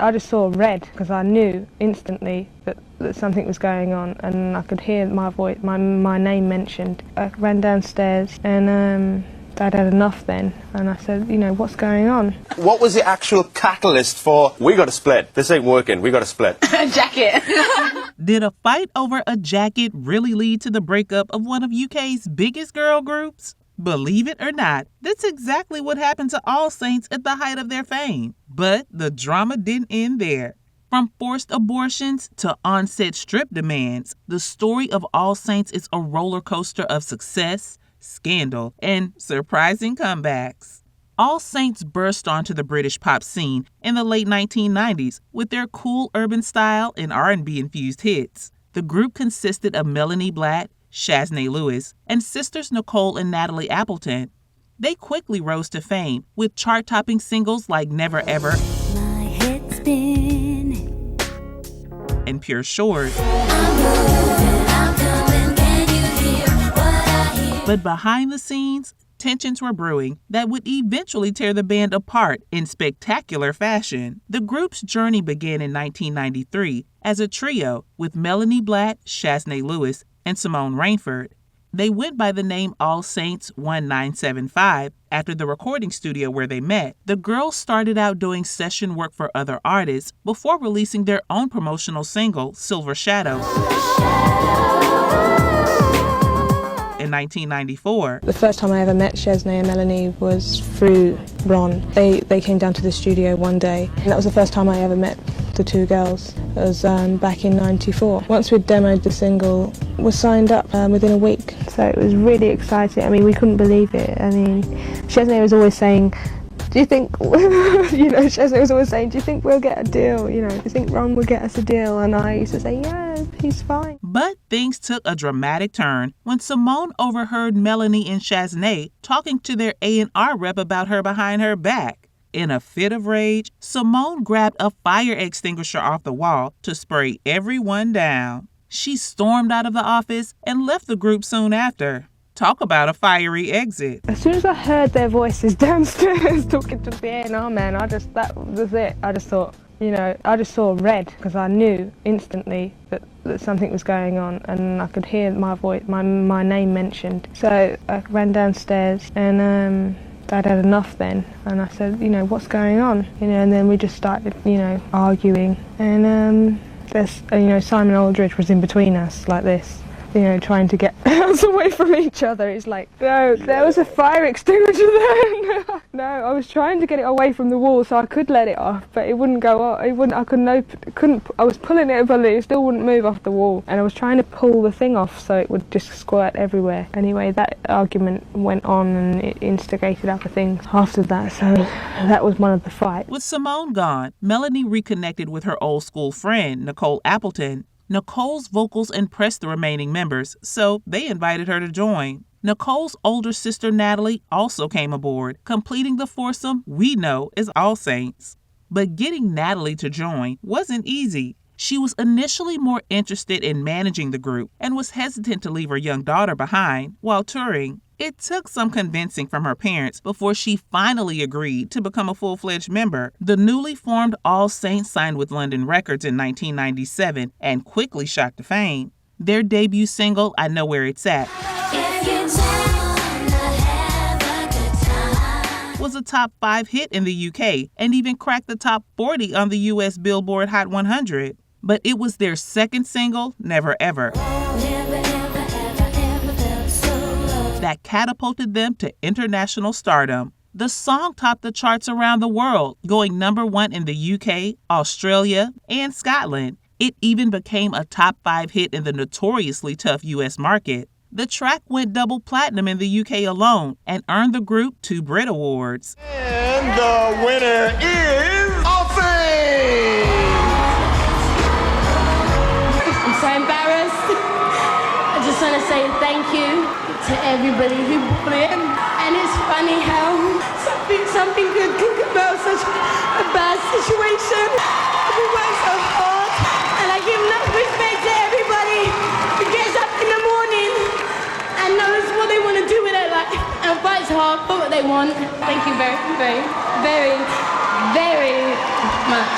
I just saw red because I knew instantly that something was going on, and I could hear my voice, my name mentioned. I ran downstairs and I'd had enough then, and I said, you know, what's going on? What was the actual catalyst for, we got to split, this ain't working, we got to split? A jacket. Did a fight over a jacket really lead to the breakup of one of UK's biggest girl groups? Believe it or not, that's exactly what happened to All Saints at the height of their fame. But the drama didn't end there. From forced abortions to on-set strip demands, the story of All Saints is a roller coaster of success, scandal, and surprising comebacks. All Saints burst onto the British pop scene in the late 1990s with their cool urban style and R&B-infused hits. The group consisted of Melanie Blatt, Shaznay Lewis, and sisters Nicole and Natalie Appleton. They quickly rose to fame with chart-topping singles like Never Ever My head's spinning and Pure Shores. I'm coming, can you hear what I hear? But behind the scenes, tensions were brewing that would eventually tear the band apart in spectacular fashion. The group's journey began in 1993 as a trio with Melanie Blatt, Shaznay Lewis, and Simone Rainford. They went by the name All Saints 1975 after the recording studio where they met. The girls started out doing session work for other artists before releasing their own promotional single, Silver Shadows, in 1994. The first time I ever met Shaznay and Melanie was through Ron. They came down to the studio one day, and that was the first time I ever met the two girls. It was back in '94. Once we'd demoed the single, we signed up within a week. So it was really exciting. I mean, we couldn't believe it. I mean, Shaznay was always saying, do you think, Shaznay was always saying, do you think we'll get a deal? Do you think Ron will get us a deal? And I used to say, yeah, he's fine. But things took a dramatic turn when Simone overheard Melanie and Shaznay talking to their A&R rep about her behind her back. In a fit of rage, Simone grabbed a fire extinguisher off the wall to spray everyone down. She stormed out of the office and left the group soon after. Talk about a fiery exit. As soon as I heard their voices downstairs talking to the A&R man, that was it. I just thought, I just saw red because I knew instantly that something was going on, and I could hear my voice, my name mentioned. So I ran downstairs and I'd had enough then, and I said, what's going on? And then we just started, arguing, and Simon Aldridge was in between us like this, trying to get us away from each other. It's like, no, there was a fire extinguisher there. No, I was trying to get it away from the wall so I could let it off, but it wouldn't go off. I was pulling it, but it still wouldn't move off the wall. And I was trying to pull the thing off so it would just squirt everywhere. Anyway, that argument went on and it instigated other things after that, so that was one of the fights. With Simone gone, Melanie reconnected with her old school friend, Nicole Appleton. Nicole's vocals impressed the remaining members, so they invited her to join. Nicole's older sister Natalie also came aboard, completing the foursome we know as All Saints. But getting Natalie to join wasn't easy. She was initially more interested in managing the group and was hesitant to leave her young daughter behind while touring. It took some convincing from her parents before she finally agreed to become a full-fledged member. The newly formed All Saints signed with London Records in 1997 and quickly shot to fame. Their debut single, I Know Where It's At, was a top 5 hit in the UK and even cracked the top 40 on the US Billboard Hot 100. But it was their second single, Never Ever, that catapulted them to international stardom. The song topped the charts around the world, going number 1 in the UK, Australia, and Scotland. It even became a top 5 hit in the notoriously tough US market. The track went double platinum in the UK alone and earned the group 2 Brit Awards. And the winner is All Saints! I'm so embarrassed. I just want to say thank you to everybody who bought in. And it's funny how something good can come out of such a bad situation. We work so hard, and I give enough respect to everybody who gets up in the morning and knows what they want to do with their life and fights hard for what they want. Thank you very, very, very, very much.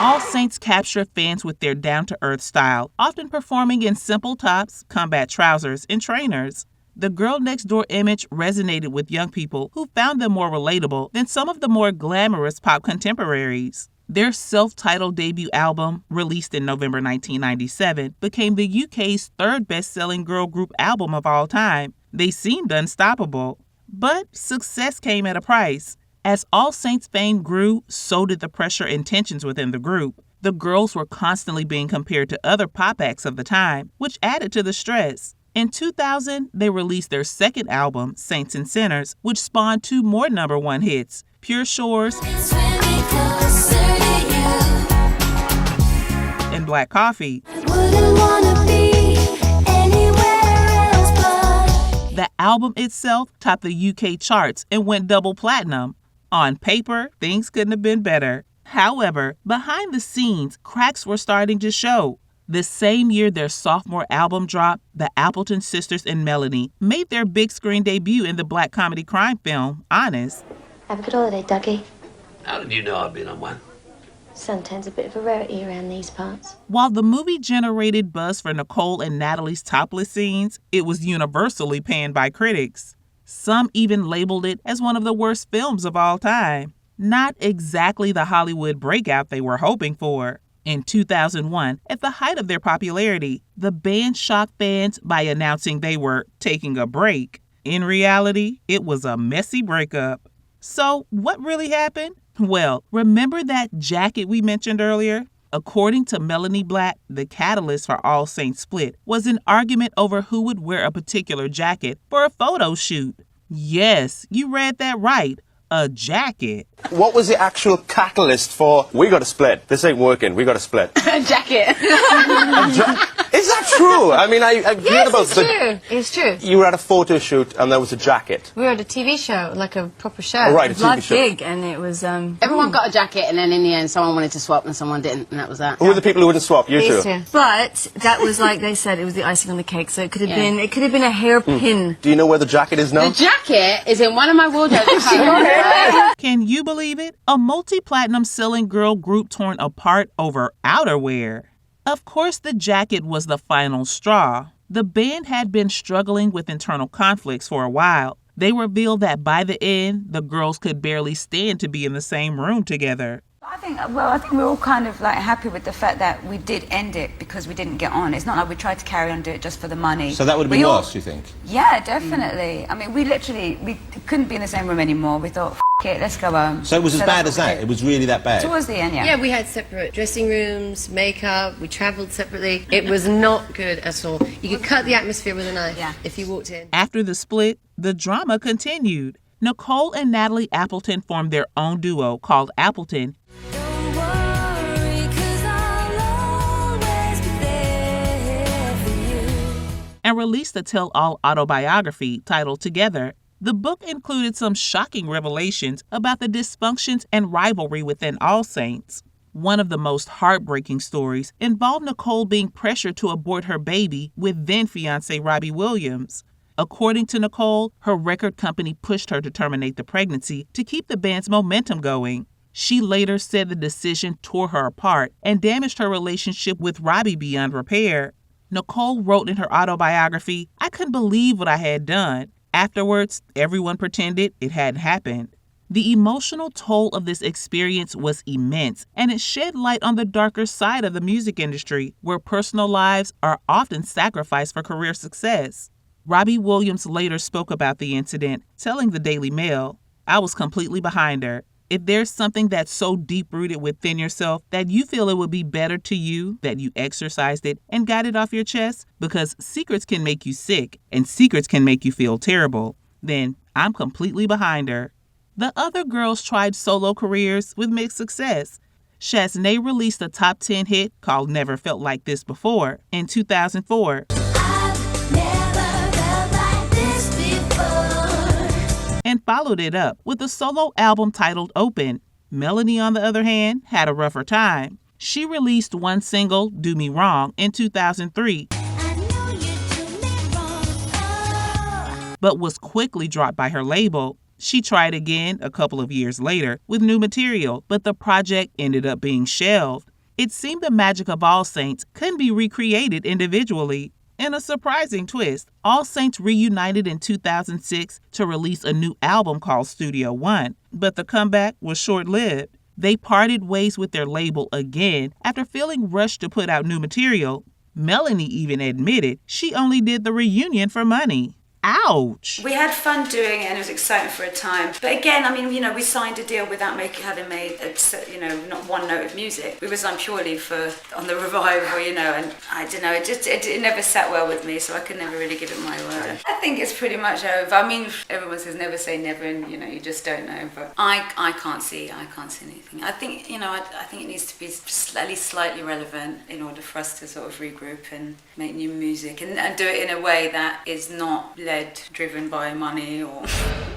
All Saints captured fans with their down-to-earth style, often performing in simple tops, combat trousers, and trainers. The girl next door image resonated with young people who found them more relatable than some of the more glamorous pop contemporaries. Their self-titled debut album, released in November 1997, became the UK's third best-selling girl group album of all time. They seemed unstoppable. But success came at a price. As All Saints' fame grew, so did the pressure and tensions within the group. The girls were constantly being compared to other pop acts of the time, which added to the stress. In 2000, they released their second album, Saints and Sinners, which spawned two more #1 hits, Pure Shores and Black Coffee. The album itself topped the UK charts and went double platinum. On paper, things couldn't have been better. However, behind the scenes, cracks were starting to show. The same year their sophomore album dropped, the Appleton sisters and Melanie made their big screen debut in the black comedy crime film, Honest. Have a good holiday, Dougie. How did you know I'd been on one? Suntan's a bit of a rarity around these parts. While the movie generated buzz for Nicole and Natalie's topless scenes, it was universally panned by critics. Some even labeled it as one of the worst films of all time. Not exactly the Hollywood breakout they were hoping for. In 2001, at the height of their popularity, the band shocked fans by announcing they were taking a break. In reality, it was a messy breakup. So, what really happened? Well, remember that jacket we mentioned earlier? According to Melanie Black, the catalyst for All Saints' split was an argument over who would wear a particular jacket for a photo shoot. Yes, you read that right. A jacket. What was the actual catalyst for, we got to split, this ain't working, we got to split? A jacket. Is that true? I mean, I've heard about Yes, it's true. It's true. You were at a photo shoot and there was a jacket. We were at a TV show, like a proper show. Oh, right, a It was like TV show. big, and it was. Everyone got a jacket, and then in the end, someone wanted to swap, and someone didn't, and that was that. Who were the people who wouldn't swap? You These two? two. But that was like they said, it was the icing on the cake. So it could have been, it could have been a hairpin. Do you know where the jacket is now? The jacket is in one of my wardrobes at home. Can you believe it? A multi-platinum selling girl group torn apart over outerwear. Of course, the jacket was the final straw. The band had been struggling with internal conflicts for a while. They revealed that by the end, the girls could barely stand to be in the same room together. I think we're all kind of like happy with the fact that we did end it because we didn't get on. It's not like we tried to carry on, do it just for the money. So that would have been worse, you think? Yeah, definitely. I mean, we couldn't be in the same room anymore. We thought, it, let's go home. So it was as bad that's as what we that? did. It was really that bad? Towards the end, yeah. Yeah, we had separate dressing rooms, makeup, we travelled separately. It was not good at all. You could cut the atmosphere with a knife if you walked in. After the split, the drama continued. Nicole and Natalie Appleton formed their own duo called Appleton, Don't worry, 'cause I'll always be there for you. and released a tell-all autobiography titled Together. The book included some shocking revelations about the dysfunctions and rivalry within All Saints. One of the most heartbreaking stories involved Nicole being pressured to abort her baby with then-fiancé Robbie Williams. According to Nicole, her record company pushed her to terminate the pregnancy to keep the band's momentum going. She later said the decision tore her apart and damaged her relationship with Robbie beyond repair. Nicole wrote in her autobiography, "I couldn't believe what I had done. Afterwards, everyone pretended it hadn't happened." The emotional toll of this experience was immense, and it shed light on the darker side of the music industry, where personal lives are often sacrificed for career success. Robbie Williams later spoke about the incident, telling the Daily Mail, "I was completely behind her. If there's something that's so deep-rooted within yourself that you feel it would be better to you that you exercised it and got it off your chest, because secrets can make you sick and secrets can make you feel terrible, then I'm completely behind her." The other girls tried solo careers with mixed success. Shaznay released a top 10 hit called Never Felt Like This Before in 2004. I've never felt like this before. And followed it up with a solo album titled Open. Melanie, on the other hand, had a rougher time. She released one single, Do Me Wrong, in 2003, I know you do me wrong. Oh. but was quickly dropped by her label. She tried again a couple of years later with new material, but the project ended up being shelved. It seemed the magic of All Saints couldn't be recreated individually. In a surprising twist, All Saints reunited in 2006 to release a new album called Studio One, but the comeback was short-lived. They parted ways with their label again after feeling rushed to put out new material. Melanie even admitted she only did the reunion for money. Ouch! We had fun doing it and it was exciting for a time. But again, I mean, we signed a deal without having made, not one note of music. We were signed purely on the revival, and I don't know, it never sat well with me, so I could never really give it my word. I think it's pretty much over. I mean, everyone says never say never, and you just don't know. But I can't see anything. I think, I think it needs to be at least slightly relevant in order for us to sort of regroup and make new music and do it in a way that is not driven by money or...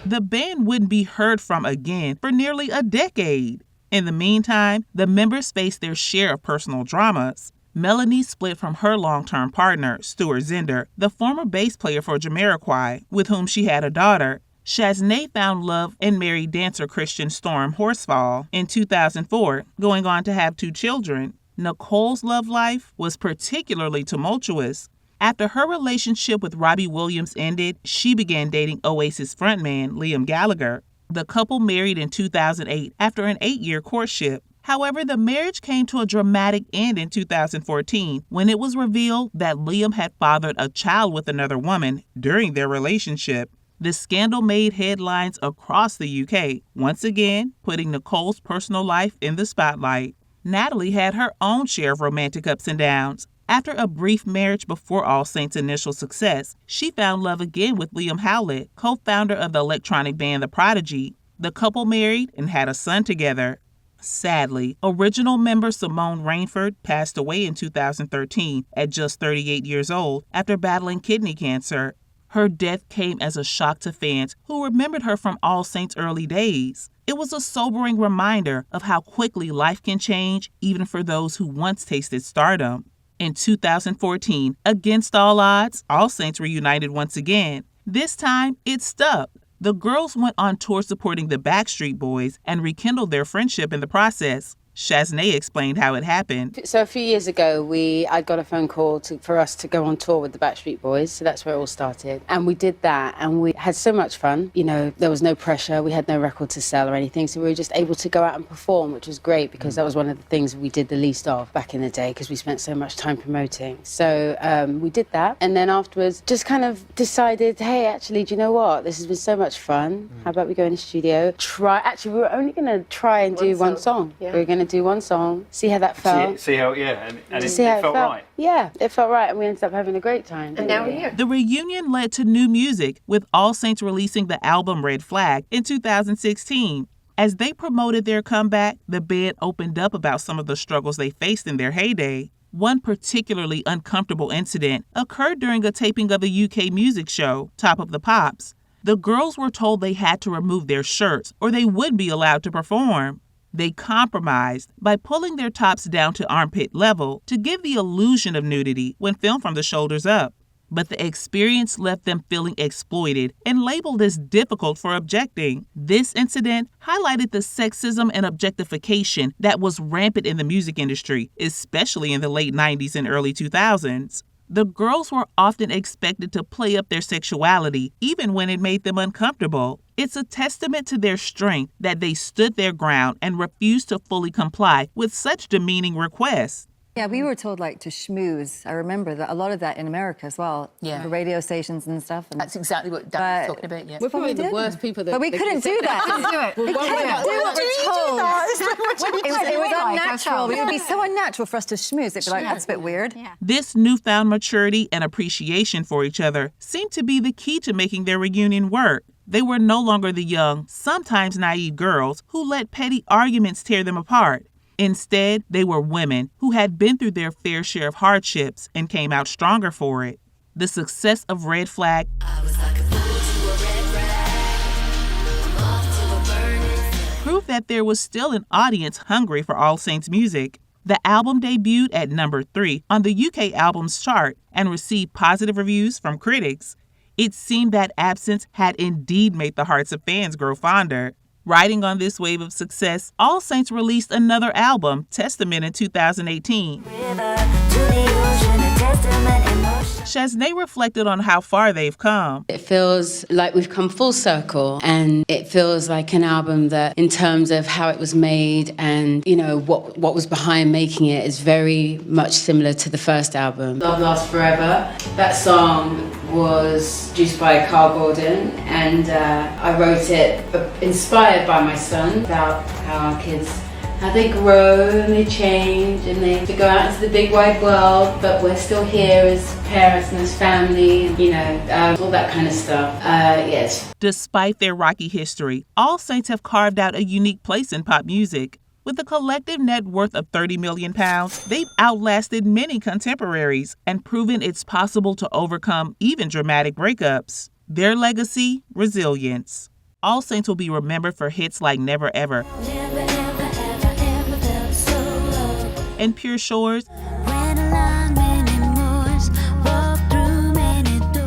The band wouldn't be heard from again for nearly a decade. In the meantime, the members faced their share of personal dramas. Melanie split from her long-term partner, Stuart Zender, the former bass player for Jamiroquai, with whom she had a daughter. Shaznay found love and married dancer Christian Storm Horsfall in 2004, going on to have 2 children. Nicole's love life was particularly tumultuous. After her relationship with Robbie Williams ended, she began dating Oasis frontman Liam Gallagher. The couple married in 2008 after an 8-year courtship. However, the marriage came to a dramatic end in 2014 when it was revealed that Liam had fathered a child with another woman during their relationship. The scandal made headlines across the UK, once again putting Nicole's personal life in the spotlight. Natalie had her own share of romantic ups and downs. After a brief marriage before All Saints' initial success, she found love again with Liam Howlett, co-founder of the electronic band The Prodigy. The couple married and had a son together. Sadly, original member Simone Rainford passed away in 2013 at just 38 years old after battling kidney cancer. Her death came as a shock to fans who remembered her from All Saints' early days. It was a sobering reminder of how quickly life can change, even for those who once tasted stardom. In 2014, against all odds, All Saints reunited once again. This time, it stuck. The girls went on tour supporting the Backstreet Boys and rekindled their friendship in the process. Shaznay explained how it happened. So a few years ago, I got a phone call for us to go on tour with the Backstreet Boys. So that's where it all started. And we did that and we had so much fun. There was no pressure. We had no record to sell or anything. So we were just able to go out and perform, which was great because that was one of the things we did the least of back in the day because we spent so much time promoting. So we did that. And then afterwards, just kind of decided, hey, actually, do you know what? This has been so much fun. How about we go in the studio? Actually, we were only going to try and do one song. Yeah. We were going to do one song, see how that felt. See how, yeah, and it felt right. Yeah, it felt right, and we ended up having a great time. And now we're here. The reunion led to new music, with All Saints releasing the album Red Flag in 2016. As they promoted their comeback, the band opened up about some of the struggles they faced in their heyday. One particularly uncomfortable incident occurred during a taping of a UK music show, Top of the Pops. The girls were told they had to remove their shirts or they wouldn't be allowed to perform. They compromised by pulling their tops down to armpit level to give the illusion of nudity when filmed from the shoulders up. But the experience left them feeling exploited and labeled as difficult for objecting. This incident highlighted the sexism and objectification that was rampant in the music industry, especially in the late 90s and early 2000s. The girls were often expected to play up their sexuality, even when it made them uncomfortable. It's a testament to their strength that they stood their ground and refused to fully comply with such demeaning requests. Yeah, we were told to schmooze. I remember that a lot of that in America as well. Yeah. The radio stations and stuff. And that's exactly what Dan was talking about, yeah. We're probably the worst people that... But we couldn't do that. Couldn't do it. We couldn't do what we're told. It was unnatural. It would be so unnatural for us to schmooze. It'd be like, that's a bit weird. Yeah. This newfound maturity and appreciation for each other seemed to be the key to making their reunion work. They were no longer the young, sometimes naive girls who let petty arguments tear them apart. Instead, they were women who had been through their fair share of hardships and came out stronger for it. The success of Red Flag proved that there was still an audience hungry for All Saints music. The album debuted at number 3 on the UK Albums Chart and received positive reviews from critics. It seemed that absence had indeed made the hearts of fans grow fonder. Riding on this wave of success, All Saints released another album, Testament, in 2018. Shaznay reflected on how far they've come. It feels like we've come full circle, and it feels like an album that, in terms of how it was made and, you know, what was behind making it, is very much similar to the first album. Love Lasts Forever. That song was produced by Carl Gordon, and I wrote it inspired by my son, about how our kids, how they grow and they change and they have to go out into the big wide world, but we're still here as parents and as family, you know, all that kind of stuff. Yes. Despite their rocky history, All Saints have carved out a unique place in pop music. With a collective net worth of £30 million, they've outlasted many contemporaries and proven it's possible to overcome even dramatic breakups. Their legacy, resilience. All Saints will be remembered for hits like Never Ever and Pure Shores,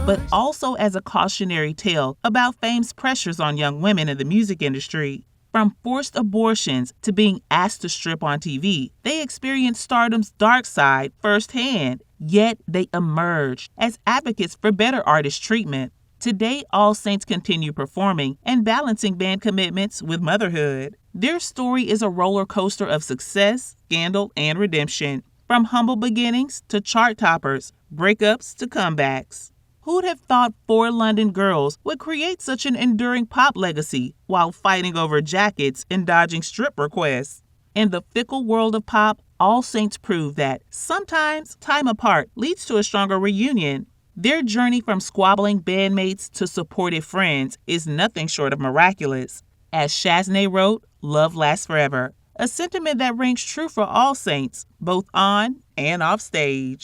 but also as a cautionary tale about fame's pressures on young women in the music industry. From forced abortions to being asked to strip on TV, they experienced stardom's dark side firsthand, yet they emerged as advocates for better artist treatment. Today, All Saints continue performing and balancing band commitments with motherhood. Their story is a roller coaster of success, scandal, and redemption. From humble beginnings to chart toppers, breakups to comebacks. Who'd have thought 4 London girls would create such an enduring pop legacy while fighting over jackets and dodging strip requests? In the fickle world of pop, All Saints prove that sometimes time apart leads to a stronger reunion. Their journey from squabbling bandmates to supportive friends is nothing short of miraculous. As Shaznay wrote, love lasts forever, a sentiment that rings true for All Saints, both on and off stage.